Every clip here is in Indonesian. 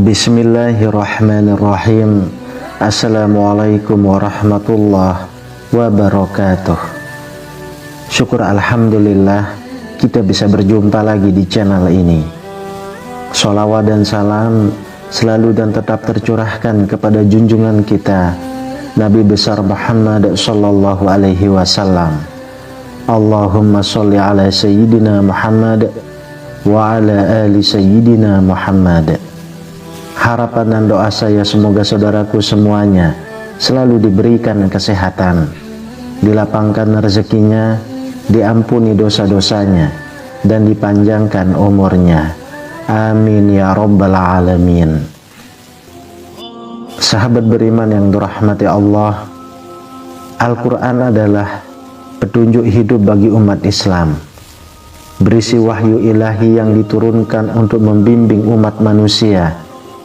Bismillahirrahmanirrahim. Assalamualaikum warahmatullahi wabarakatuh. Syukur alhamdulillah kita bisa berjumpa lagi di channel ini. Sholawat dan salam selalu dan tetap tercurahkan kepada junjungan kita Nabi besar Muhammad sallallahu alaihi wasallam. Allahumma sholli ala sayyidina Muhammad wa ala ali sayyidina Muhammad. Harapan dan doa saya semoga saudaraku semuanya selalu diberikan kesehatan, dilapangkan rezekinya, diampuni dosa-dosanya, dan dipanjangkan umurnya. Amin ya rabbal alamin. Sahabat beriman yang dirahmati Allah, Al-Quran adalah petunjuk hidup bagi umat Islam, berisi wahyu ilahi yang diturunkan untuk membimbing umat manusia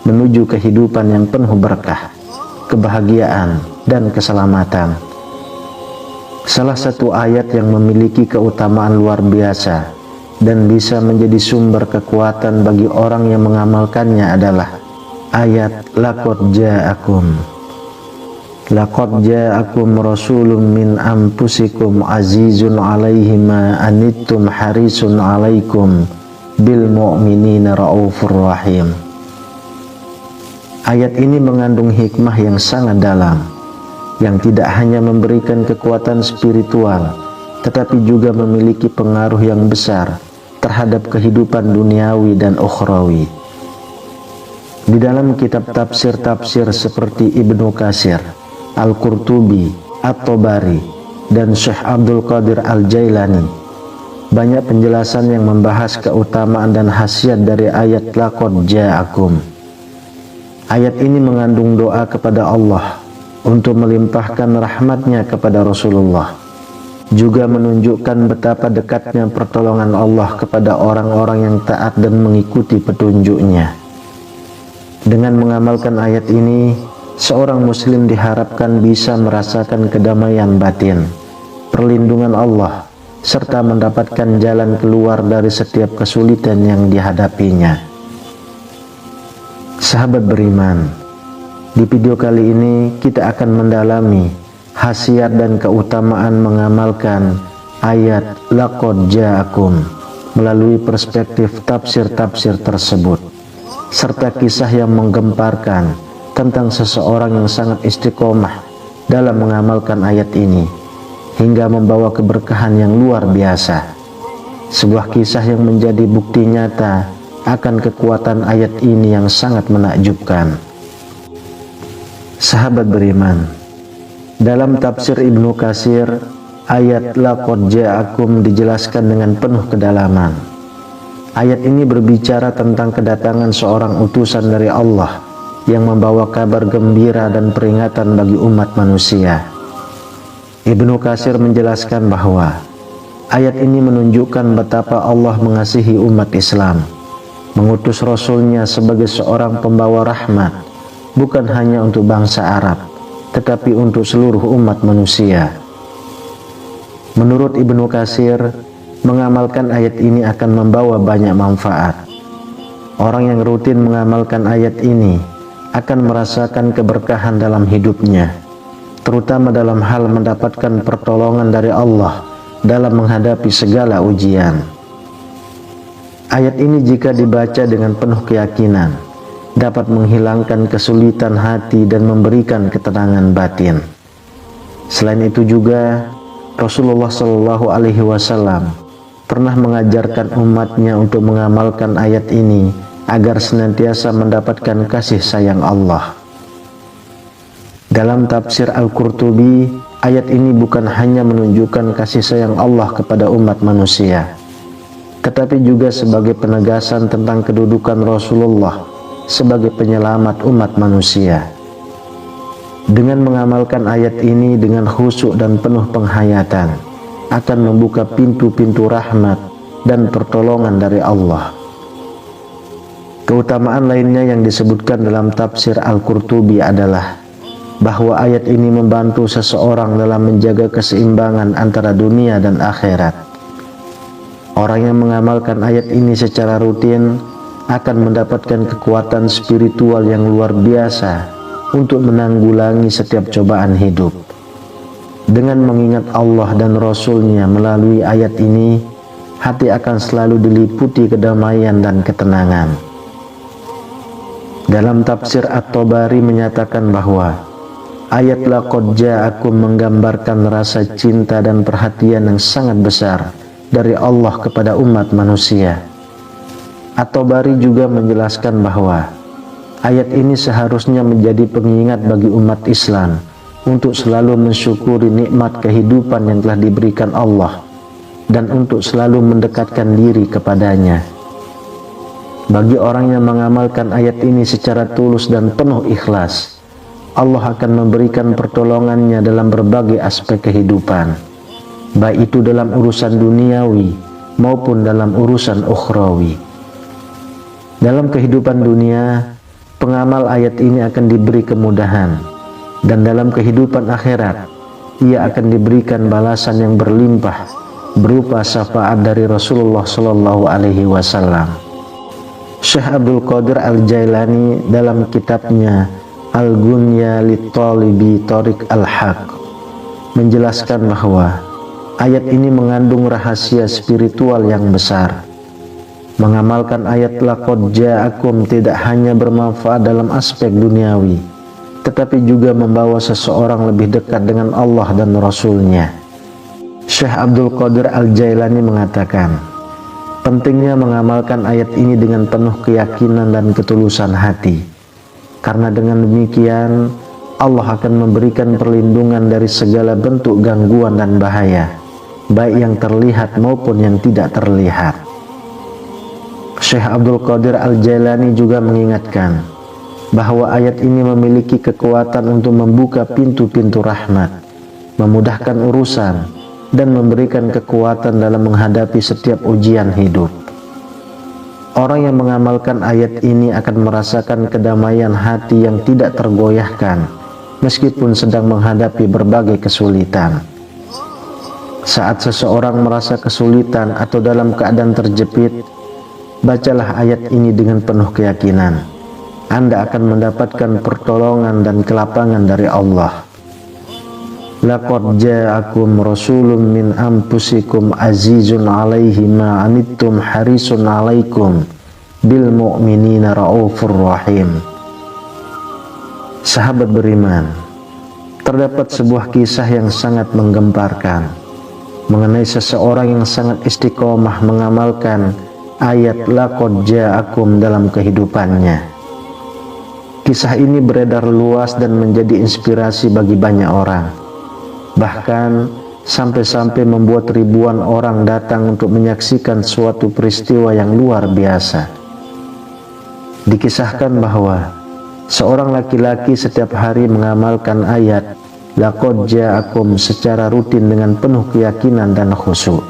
menuju kehidupan yang penuh berkah, kebahagiaan, dan keselamatan. Salah satu ayat yang memiliki keutamaan luar biasa dan bisa menjadi sumber kekuatan bagi orang yang mengamalkannya adalah ayat laqad ja'akum. Laqad ja'akum rasulun min anfusikum azizun 'alaihi ma anittum harisun 'alaikum bil mu'minina raufur rahim. Ayat ini mengandung hikmah yang sangat dalam, yang tidak hanya memberikan kekuatan spiritual, tetapi juga memiliki pengaruh yang besar terhadap kehidupan duniawi dan ukhrawi. Di dalam kitab tafsir-tafsir seperti Ibnu Katsir, Al-Qurtubi, At-Tabari, dan Syekh Abdul Qadir Al-Jailani, banyak penjelasan yang membahas keutamaan dan khasiat dari ayat laqad ja'akum. Ayat ini mengandung doa kepada Allah untuk melimpahkan rahmatnya kepada Rasulullah, juga menunjukkan betapa dekatnya pertolongan Allah kepada orang-orang yang taat dan mengikuti petunjuknya. Dengan mengamalkan ayat ini, seorang muslim diharapkan bisa merasakan kedamaian batin, perlindungan Allah, serta mendapatkan jalan keluar dari setiap kesulitan yang dihadapinya. Sahabat beriman, di video kali ini kita akan mendalami khasiat dan keutamaan mengamalkan ayat laqad ja'akum melalui perspektif tafsir-tafsir tersebut, serta kisah yang menggemparkan tentang seseorang yang sangat istiqomah dalam mengamalkan ayat ini hingga membawa keberkahan yang luar biasa. Sebuah kisah yang menjadi bukti nyata akan kekuatan ayat ini yang sangat menakjubkan. Sahabat beriman, dalam tafsir Ibnu Katsir, ayat laqad ja'akum dijelaskan dengan penuh kedalaman. Ayat ini berbicara tentang kedatangan seorang utusan dari Allah yang membawa kabar gembira dan peringatan bagi umat manusia. Ibnu Katsir menjelaskan bahwa ayat ini menunjukkan betapa Allah mengasihi umat Islam, mengutus Rasulnya sebagai seorang pembawa rahmat, bukan hanya untuk bangsa Arab, tetapi untuk seluruh umat manusia. Menurut Ibnu Katsir, mengamalkan ayat ini akan membawa banyak manfaat. Orang yang rutin mengamalkan ayat ini akan merasakan keberkahan dalam hidupnya, terutama dalam hal mendapatkan pertolongan dari Allah dalam menghadapi segala ujian. Ayat ini jika dibaca dengan penuh keyakinan dapat menghilangkan kesulitan hati dan memberikan ketenangan batin. Selain itu juga Rasulullah Shallallahu Alaihi Wasallam pernah mengajarkan umatnya untuk mengamalkan ayat ini agar senantiasa mendapatkan kasih sayang Allah. Dalam tafsir Al-Qurtubi, ayat ini bukan hanya menunjukkan kasih sayang Allah kepada umat manusia, tetapi juga sebagai penegasan tentang kedudukan Rasulullah sebagai penyelamat umat manusia. Dengan mengamalkan ayat ini dengan khusyuk dan penuh penghayatan, akan membuka pintu-pintu rahmat dan pertolongan dari Allah. Keutamaan lainnya yang disebutkan dalam tafsir Al-Qurtubi adalah bahwa ayat ini membantu seseorang dalam menjaga keseimbangan antara dunia dan akhirat. Orang yang mengamalkan ayat ini secara rutin akan mendapatkan kekuatan spiritual yang luar biasa untuk menanggulangi setiap cobaan hidup. Dengan mengingat Allah dan Rasul-Nya melalui ayat ini, hati akan selalu diliputi kedamaian dan ketenangan. Dalam tafsir At-Tabari menyatakan bahwa ayat laqad ja'akum menggambarkan rasa cinta dan perhatian yang sangat besar dari Allah kepada umat manusia. At-Tabari juga menjelaskan bahwa ayat ini seharusnya menjadi pengingat bagi umat Islam untuk selalu mensyukuri nikmat kehidupan yang telah diberikan Allah dan untuk selalu mendekatkan diri kepadanya. Bagi orang yang mengamalkan ayat ini secara tulus dan penuh ikhlas, Allah akan memberikan pertolongannya dalam berbagai aspek kehidupan, baik itu dalam urusan duniawi maupun dalam urusan ukhrawi. Dalam kehidupan dunia, pengamal ayat ini akan diberi kemudahan, dan dalam kehidupan akhirat ia akan diberikan balasan yang berlimpah berupa syafaat dari Rasulullah Shallallahu Alaihi Wasallam. Syekh Abdul Qadir Al-Jailani dalam kitabnya Al-Gunya Lit-Talibi Thariq Al-Haq menjelaskan bahwa ayat ini mengandung rahasia spiritual yang besar. Mengamalkan ayat laqad ja'akum tidak hanya bermanfaat dalam aspek duniawi, tetapi juga membawa seseorang lebih dekat dengan Allah dan Rasul-Nya. Syekh Abdul Qadir Al-Jailani mengatakan, pentingnya mengamalkan ayat ini dengan penuh keyakinan dan ketulusan hati, karena dengan demikian Allah akan memberikan perlindungan dari segala bentuk gangguan dan bahaya, baik yang terlihat maupun yang tidak terlihat. Syekh Abdul Qadir Al-Jailani juga mengingatkan bahwa ayat ini memiliki kekuatan untuk membuka pintu-pintu rahmat, memudahkan urusan, dan memberikan kekuatan dalam menghadapi setiap ujian hidup. Orang yang mengamalkan ayat ini akan merasakan kedamaian hati yang tidak tergoyahkan meskipun sedang menghadapi berbagai kesulitan. Saat seseorang merasa kesulitan atau dalam keadaan terjepit, bacalah ayat ini dengan penuh keyakinan. Anda akan mendapatkan pertolongan dan kelapangan dari Allah. Laqad ja'akum rasulun min anfusikum azizun 'alaihi ma 'anittum harisun 'alaikum bil mu'minina raufur rahim. Sahabat beriman, terdapat sebuah kisah yang sangat menggemparkan mengenai seseorang yang sangat istiqomah mengamalkan ayat laqad ja'akum dalam kehidupannya. Kisah ini beredar luas dan menjadi inspirasi bagi banyak orang. Bahkan sampai-sampai membuat ribuan orang datang untuk menyaksikan suatu peristiwa yang luar biasa. Dikisahkan bahwa seorang laki-laki setiap hari mengamalkan ayat laqad ja'akum secara rutin dengan penuh keyakinan dan khusyuk.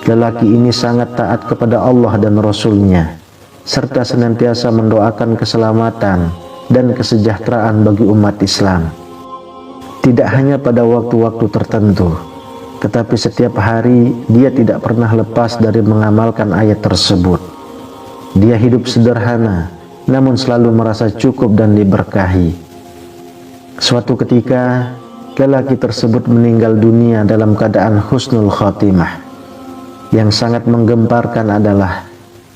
Lelaki ini sangat taat kepada Allah dan Rasul-Nya, serta senantiasa mendoakan keselamatan dan kesejahteraan bagi umat Islam. Tidak hanya pada waktu-waktu tertentu, tetapi setiap hari dia tidak pernah lepas dari mengamalkan ayat tersebut. Dia hidup sederhana, namun selalu merasa cukup dan diberkahi. Suatu ketika, lelaki tersebut meninggal dunia dalam keadaan husnul khotimah. Yang sangat menggemparkan adalah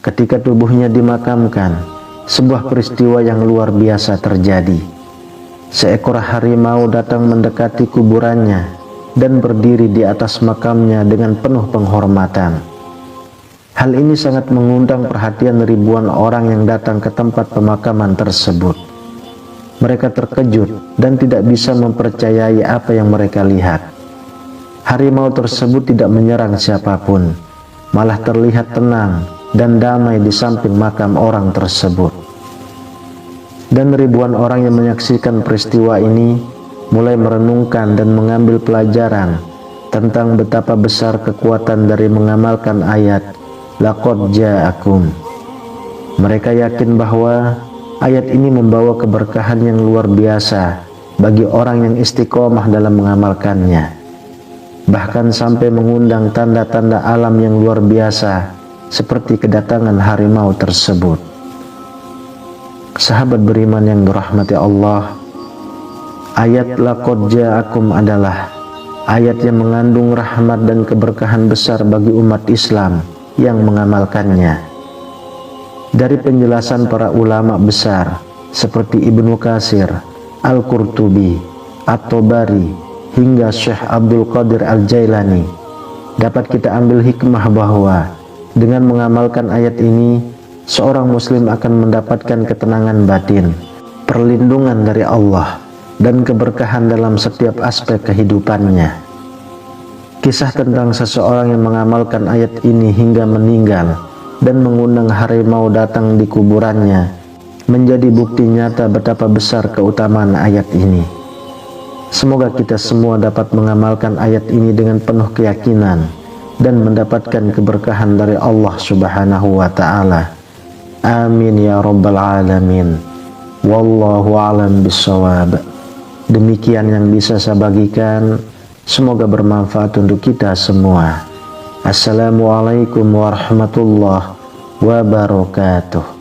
ketika tubuhnya dimakamkan, sebuah peristiwa yang luar biasa terjadi. Seekor harimau datang mendekati kuburannya dan berdiri di atas makamnya dengan penuh penghormatan. Hal ini sangat mengundang perhatian ribuan orang yang datang ke tempat pemakaman tersebut. Mereka terkejut dan tidak bisa mempercayai apa yang mereka lihat. Harimau tersebut tidak menyerang siapapun, malah terlihat tenang dan damai di samping makam orang tersebut. Dan ribuan orang yang menyaksikan peristiwa ini mulai merenungkan dan mengambil pelajaran tentang betapa besar kekuatan dari mengamalkan ayat laqad ja'akum. Mereka yakin bahwa ayat ini membawa keberkahan yang luar biasa bagi orang yang istiqomah dalam mengamalkannya, bahkan sampai mengundang tanda-tanda alam yang luar biasa seperti kedatangan harimau tersebut. Sahabat beriman yang dirahmati Allah, ayat laqad ja'akum adalah ayat yang mengandung rahmat dan keberkahan besar bagi umat Islam yang mengamalkannya. Dari penjelasan para ulama besar seperti Ibnu Katsir, Al-Qurtubi, At-Tabari, hingga Syekh Abdul Qadir Al-Jailani, dapat kita ambil hikmah bahwa dengan mengamalkan ayat ini, seorang muslim akan mendapatkan ketenangan batin, perlindungan dari Allah, dan keberkahan dalam setiap aspek kehidupannya. Kisah tentang seseorang yang mengamalkan ayat ini hingga meninggal dan mengundang harimau datang di kuburannya menjadi bukti nyata betapa besar keutamaan ayat ini. Semoga kita semua dapat mengamalkan ayat ini dengan penuh keyakinan dan mendapatkan keberkahan dari Allah Subhanahu wa Ta'ala. Amin ya rabbal alamin. Wallahu a'lam bishawab. Demikian yang bisa saya bagikan, semoga bermanfaat untuk kita semua. Assalamualaikum warahmatullahi wabarakatuh.